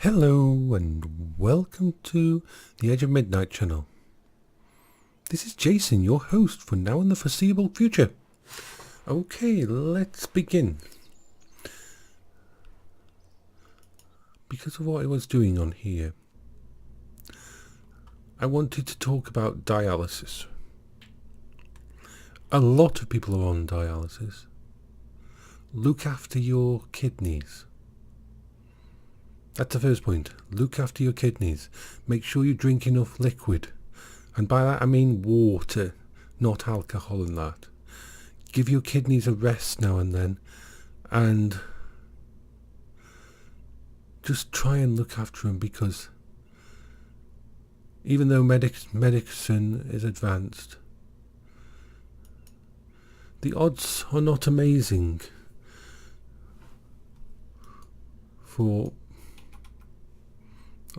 Hello and welcome to the Edge of Midnight channel. This is Jason, your host for now and the foreseeable future. Okay, let's begin. Because of what I was doing on here, I wanted to talk about dialysis. A lot of people are on dialysis. Look after your kidneys. That's the first point. Look after your kidneys. Make sure you drink enough liquid. And by that I mean water, not alcohol and that. Give your kidneys a rest now and then. And just try and look after them, because even though medicine is advanced, the odds are not amazing for...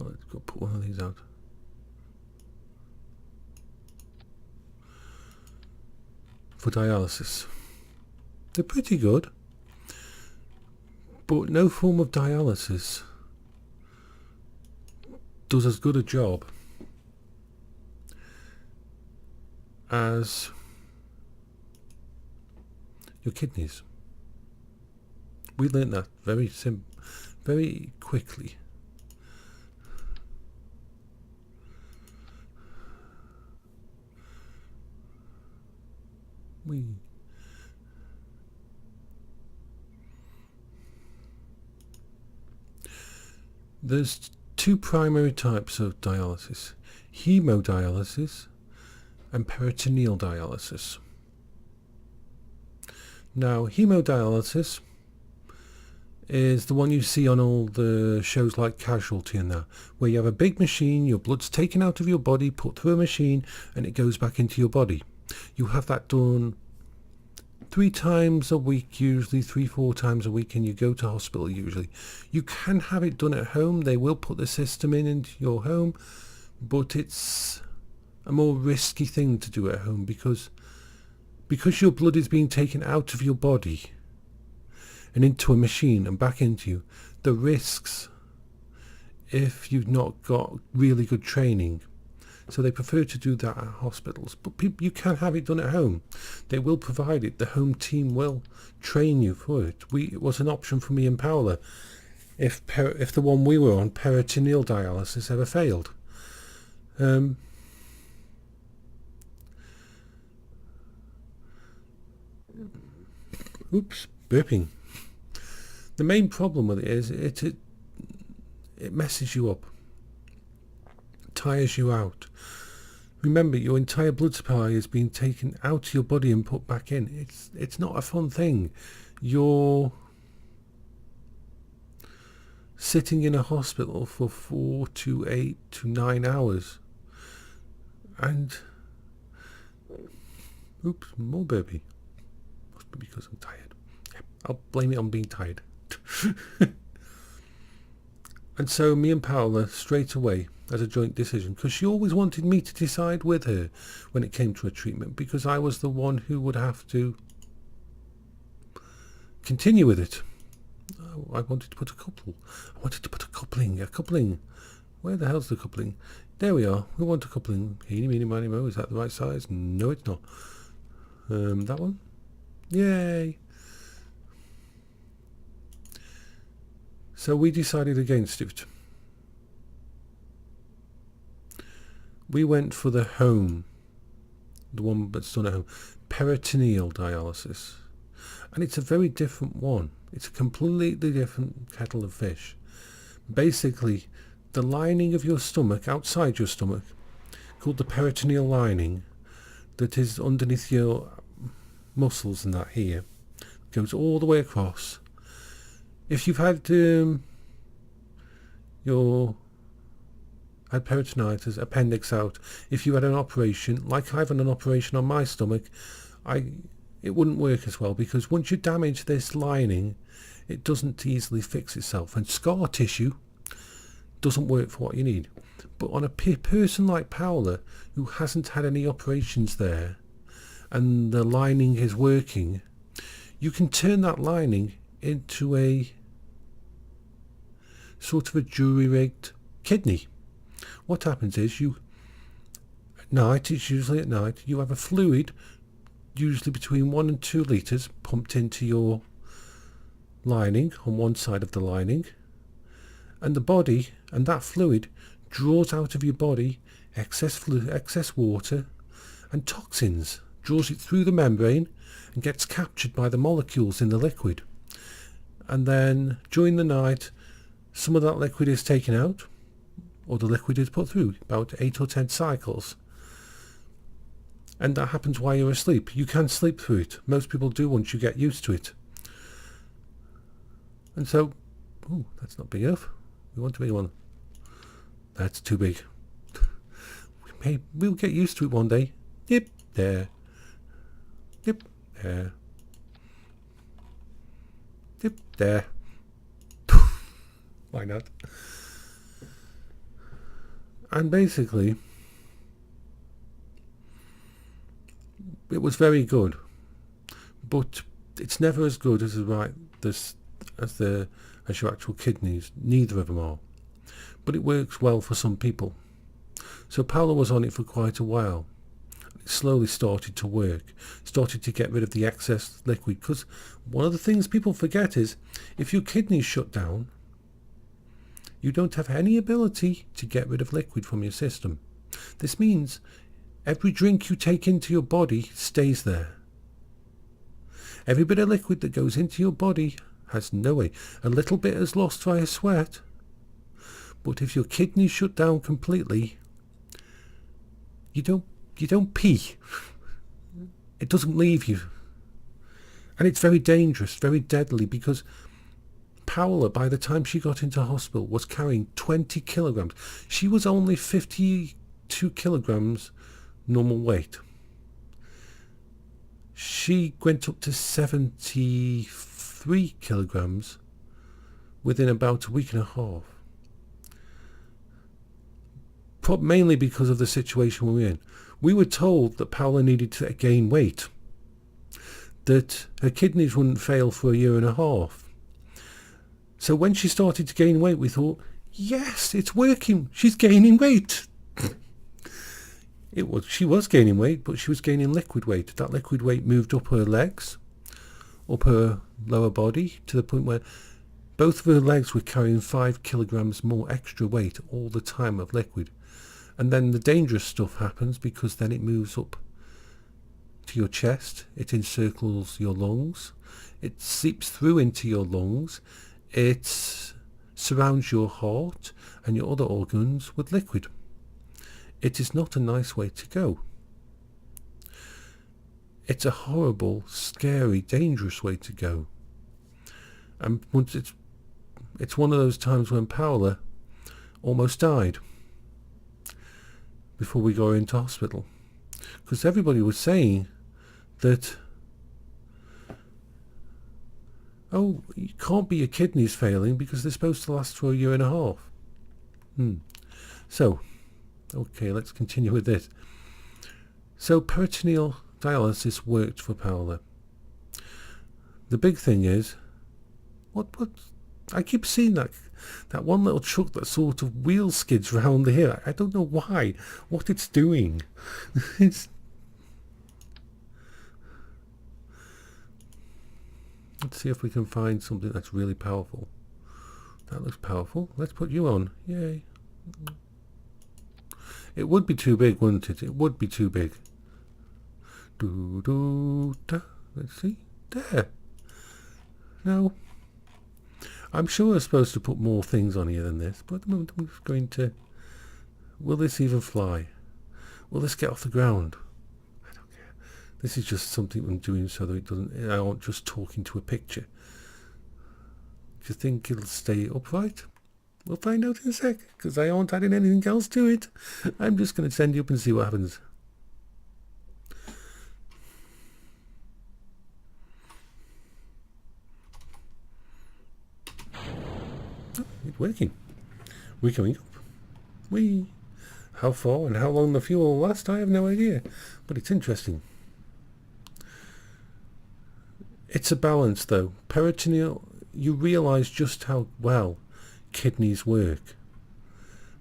Oh, let's go put one of these out. For dialysis. They're pretty good, but no form of dialysis does as good a job as your kidneys. We learned that very quickly. There's two primary types of dialysis: hemodialysis and peritoneal dialysis. Now, hemodialysis is the one you see on all the shows like Casualty and that, where you have a big machine, your blood's taken out of your body, put through a machine, and it goes back into your body. You have that done 3 times a week, usually 3-4 times a week, and you go to hospital usually. You can have it done at home. They will put the system into your home, but it's a more risky thing to do at home because your blood is being taken out of your body and into a machine and back into you. The risks, if you've not got really good training, so they prefer to do that at hospitals. But you can have it done at home. They will provide it. The home team will train you for it. It was an option for me and Paola if the one we were on, peritoneal dialysis, ever failed. Oops, burping. The main problem with it is it messes you up, tires you out. Remember, your entire blood supply is being taken out of your body and put back in. It's not a fun thing. You're sitting in a hospital for 4 to 8 to 9 hours. And oops, more burpee. Must be because I'm tired. I'll blame it on being tired. And so me and Paola straight away, as a joint decision, because she always wanted me to decide with her when it came to a treatment, because I was the one who would have to continue with it. I wanted to put a couple. I wanted to put a coupling. Where the hell's the coupling? There we are. We want a coupling. Eeny, meeny, miny, mo. Is that the right size? No, it's not. That one? Yay! So we decided against it. We went for the home, the one that's done at home, peritoneal dialysis. And it's a very different one. It's a completely different kettle of fish. Basically, the lining of your stomach, outside your stomach, called the peritoneal lining, that is underneath your muscles and that here, goes all the way across. If you've had had peritonitis, appendix out, if you had an operation, like I've had an operation on my stomach, it wouldn't work as well, because once you damage this lining, it doesn't easily fix itself, and scar tissue doesn't work for what you need. But on a person like Paola, who hasn't had any operations there, and the lining is working, you can turn that lining into a sort of a jury-rigged kidney. What happens is at night, it's usually at night, you have a fluid, usually between 1 and 2 litres, pumped into your lining, on one side of the lining, and the body, and that fluid draws out of your body excess water and toxins, draws it through the membrane and gets captured by the molecules in the liquid. And then during the night, some of that liquid is taken out, or the liquid is put through about 8 or 10 cycles. And that happens while you're asleep. You can sleep through it. Most people do once you get used to it. And so, that's not big enough. We want a bigger one. That's too big. We'll get used to it one day. Yep, there. Yep, there. Yep, there. Why not? And basically, it was very good, but it's never as good as your actual kidneys. Neither of them are, but it works well for some people. So Paula was on it for quite a while. It slowly started to work, started to get rid of the excess liquid, because one of the things people forget is if your kidneys shut down, you don't have any ability to get rid of liquid from your system. This means every drink you take into your body stays there. Every bit of liquid that goes into your body has no way. A little bit is lost via sweat, but if your kidneys shut down completely, you don't pee. It doesn't leave you. And it's very dangerous, very deadly, because Paula, by the time she got into hospital, was carrying 20 kilograms. She was only 52 kilograms normal weight. She went up to 73 kilograms within about a week and a half. Mainly because of the situation we were in. We were told that Paula needed to gain weight, that her kidneys wouldn't fail for a year and a half. So when she started to gain weight, we thought, yes, it's working. She's gaining weight. She was gaining weight, but she was gaining liquid weight. That liquid weight moved up her legs, up her lower body, to the point where both of her legs were carrying 5 kilograms more extra weight all the time of liquid. And then the dangerous stuff happens, because then it moves up to your chest, it encircles your lungs, it seeps through into your lungs, it surrounds your heart and your other organs with liquid. It is not a nice way to go. It's a horrible, scary, dangerous way to go. And once it's one of those times when Paula almost died before we got her into hospital, because everybody was saying that, oh, you can't be your kidneys failing because they're supposed to last for a year and a half. So, okay, let's continue with this. So peritoneal dialysis worked for Paula. The big thing is, what I keep seeing that one little truck that sort of wheel skids round here. I don't know why, what it's doing. Let's see if we can find something that's really powerful. That looks powerful. Let's put you on. Yay. It would be too big, wouldn't it? It would be too big. Let's see. There. No. I'm sure I'm supposed to put more things on here than this, but at the moment I'm just going to... Will this even fly? Will this get off the ground? I don't care. This is just something I'm doing so that it doesn't... I aren't just talking to a picture. Do you think it'll stay upright? We'll find out in a sec, because I aren't adding anything else to it. I'm just going to send you up and see what happens. It's working. We're coming up. How far and how long the fuel will last, I have no idea. But it's interesting. It's a balance, though. Peritoneal, you realise just how well kidneys work.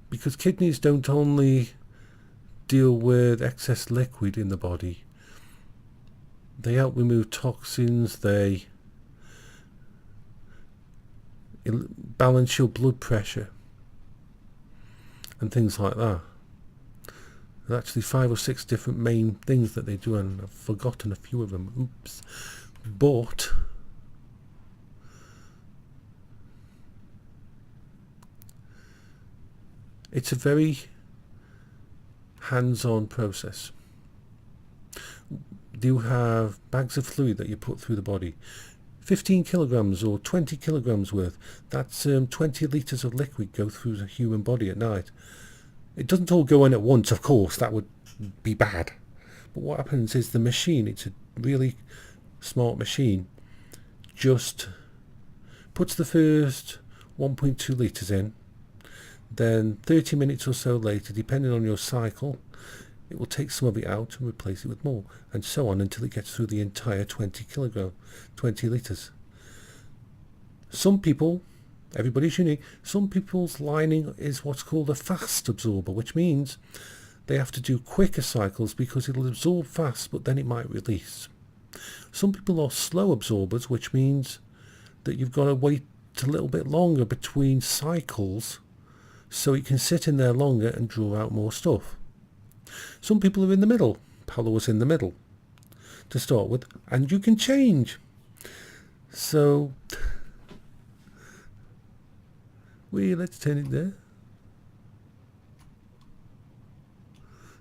Because kidneys don't only deal with excess liquid in the body, they help remove toxins, they balance your blood pressure and things like that. There's actually 5 or 6 different main things that they do, and I've forgotten a few of them. Oops. But it's a very hands-on process. You have bags of fluid that you put through the body, 15 kilograms or 20 kilograms worth. That's 20 litres of liquid go through the human body at night. It doesn't all go in at once, of course, that would be bad. But what happens is the machine, it's a really smart machine, just puts the first 1.2 litres in, then 30 minutes or so later, depending on your cycle, it will take some of it out and replace it with more, and so on until it gets through the entire 20 litres. Some people, everybody's unique, some people's lining is what's called a fast absorber, which means they have to do quicker cycles because it'll absorb fast, but then it might release. Some people are slow absorbers, which means that you've got to wait a little bit longer between cycles so it can sit in there longer and draw out more stuff. Some people are in the middle. Paula was in the middle to start with, and you can change. So let's turn it there.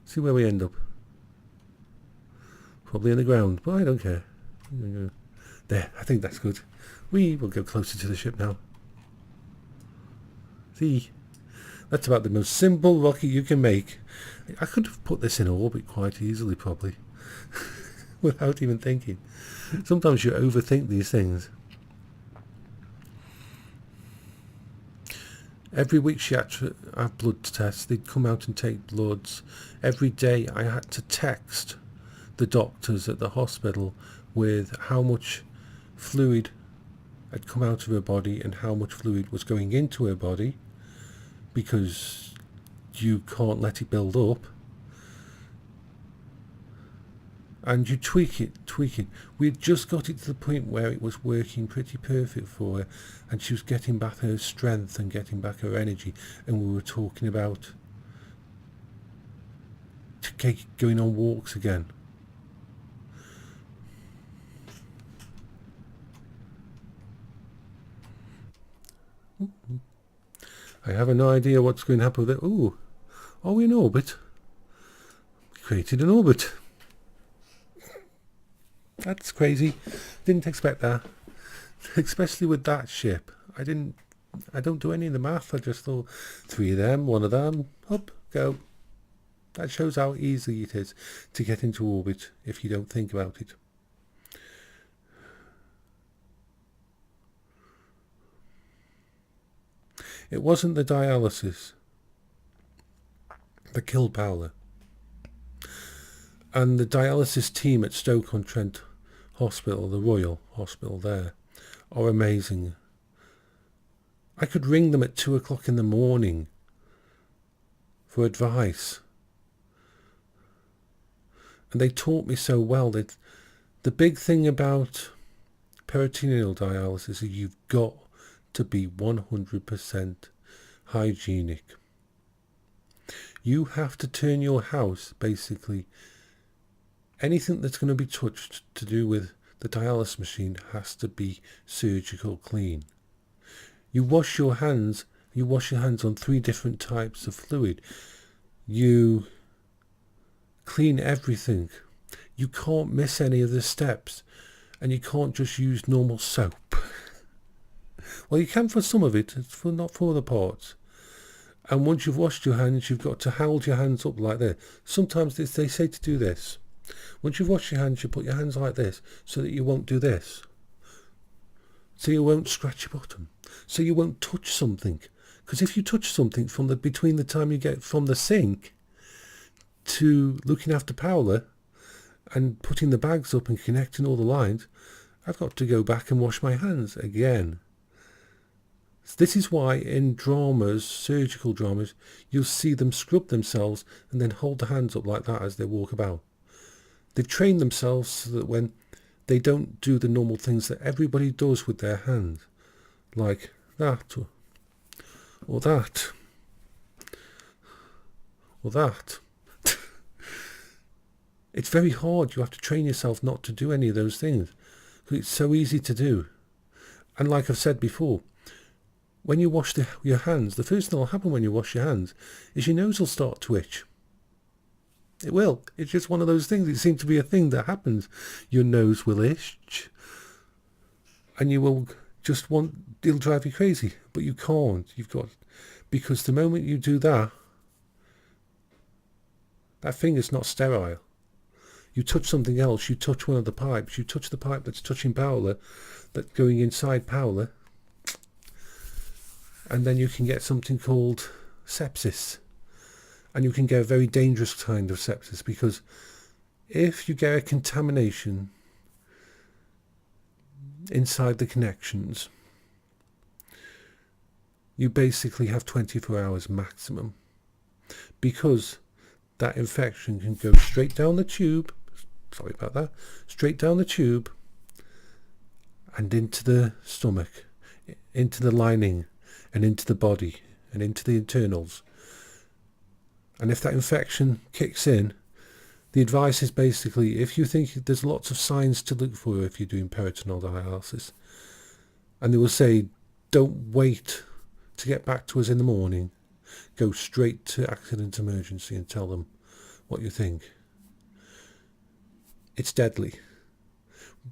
See where we end up. Probably in the ground, but I don't care. There, I think that's good. We will go closer to the ship now. See, that's about the most simple rocket you can make. I could have put this in orbit quite easily, probably, without even thinking. Sometimes you overthink these things. Every week she had to have blood tests. They'd come out and take bloods. Every day I had to text the doctors at the hospital with how much fluid had come out of her body and how much fluid was going into her body, because you can't let it build up. And you tweak it. We had just got it to the point where it was working pretty perfect for her, and she was getting back her strength and getting back her energy, and we were talking about going on walks again. I have an idea what's going to happen with it. Ooh, are we in orbit? We created an orbit. That's crazy. Didn't expect that. Especially with that ship. I don't do any of the math. I just thought 3 of them, 1 of them, up, go. That shows how easy it is to get into orbit if you don't think about it. It wasn't the dialysis that killed Paula. And the dialysis team at Stoke-on-Trent Hospital, the Royal Hospital there, are amazing. I could ring them at 2 o'clock in the morning for advice. And they taught me so well. That the big thing about peritoneal dialysis is you've got to be 100% hygienic. You have to turn your house, basically, anything that's going to be touched to do with the dialysis machine has to be surgical clean. You wash your hands on 3 different types of fluid. You clean everything. You can't miss any of the steps, and you can't just use normal soap. Well, you can for some of it, not for the parts. And once you've washed your hands, you've got to hold your hands up like this. Sometimes they say to do this. Once you've washed your hands, you put your hands like this so that you won't do this. So you won't scratch your bottom. So you won't touch something. Because if you touch something between the time you get from the sink to looking after Paula and putting the bags up and connecting all the lines, I've got to go back and wash my hands again. This is why in dramas, surgical dramas, you'll see them scrub themselves and then hold their hands up like that as they walk about. They've trained themselves so that when they don't do the normal things that everybody does with their hands, like that, or that, or that. It's very hard. You have to train yourself not to do any of those things, because it's so easy to do. And like I've said before, when you wash your hands, the first thing that will happen when you wash your hands is your nose will start to itch. It will. It's just one of those things. It seems to be a thing that happens. Your nose will itch, and you will just it'll drive you crazy. But you can't. Because the moment you do that, that finger's not sterile. You touch something else. You touch one of the pipes. You touch the pipe that's touching Paola, that's going inside Paola. And then you can get something called sepsis. And you can get a very dangerous kind of sepsis, because if you get a contamination inside the connections, you basically have 24 hours maximum, because that infection can go straight down the tube, straight down the tube and into the stomach, into the lining, and into the body, and into the internals. And if that infection kicks in, the advice is basically, if you think there's lots of signs to look for if you're doing peritoneal dialysis, and they will say, don't wait to get back to us in the morning, go straight to accident emergency and tell them what you think. It's deadly.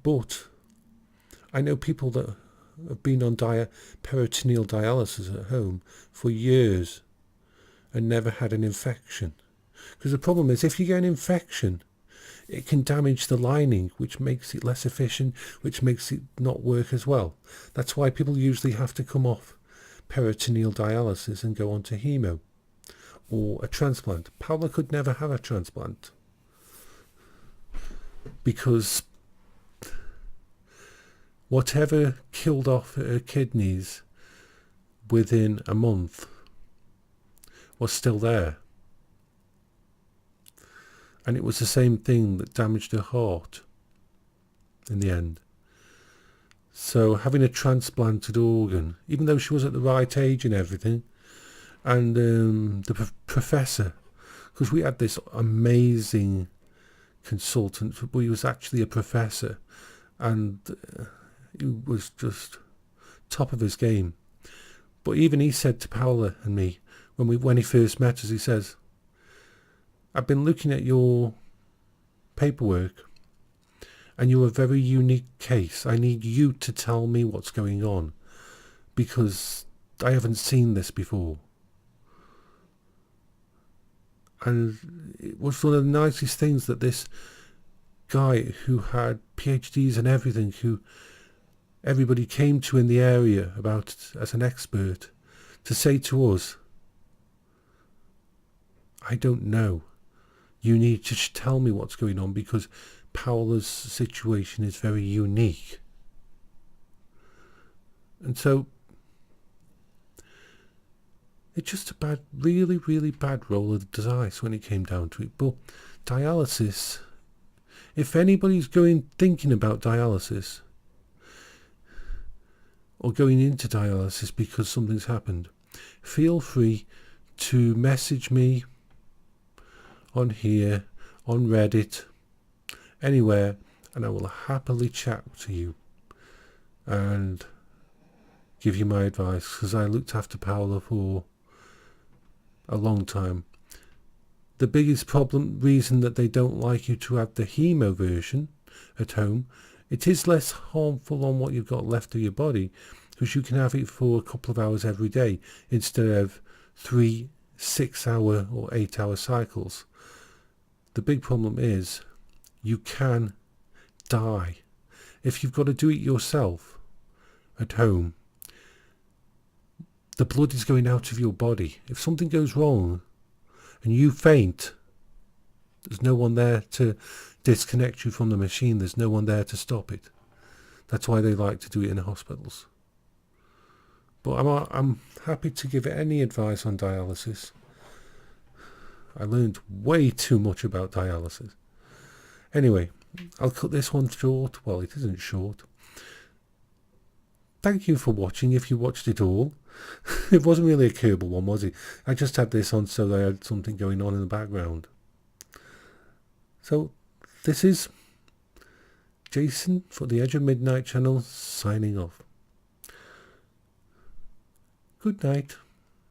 But I know people that have been on peritoneal dialysis at home for years and never had an infection. Because the problem is, if you get an infection, it can damage the lining, which makes it less efficient, which makes it not work as well. That's why people usually have to come off peritoneal dialysis and go on to hemo or a transplant. Paola could never have a transplant, because whatever killed off her kidneys within a month was still there. And it was the same thing that damaged her heart in the end. So having a transplanted organ, even though she was at the right age and everything, and the professor, because we had this amazing consultant, but he was actually a professor, and he was just top of his game. But even he said to Paola and me, when he first met us, he says, I've been looking at your paperwork, and you're a very unique case. I need you to tell me what's going on, because I haven't seen this before. And it was one of the nicest things that this guy who had PhDs and everything, who everybody came to in the area about as an expert, to say to us, I don't know. You need to tell me what's going on, because Paola's situation is very unique. And so it's just a really, really bad roll of the dice when it came down to it. But dialysis, if anybody's thinking about dialysis or going into dialysis because something's happened, feel free to message me on here, on Reddit, anywhere, and I will happily chat to you and give you my advice, because I looked after Paola for a long time. The biggest reason that they don't like you to have the hemo version at home, it is less harmful on what you've got left of your body, because you can have it for a couple of hours every day instead of 3 6-hour or 8-hour cycles. The big problem is you can die. If you've got to do it yourself at home, the blood is going out of your body. If something goes wrong and you faint, there's no one there to disconnect you from the machine. There's no one there to stop it. That's why they like to do it in hospitals. But I'm happy to give any advice on dialysis. I learned way too much about dialysis. Anyway, I'll cut this one short. Well, it isn't short. Thank you for watching, if you watched it all. It wasn't really a Kerbal one, was it? I just had this on so I had something going on in the background. So, this is Jason for the Edge of Midnight channel, signing off. Good night.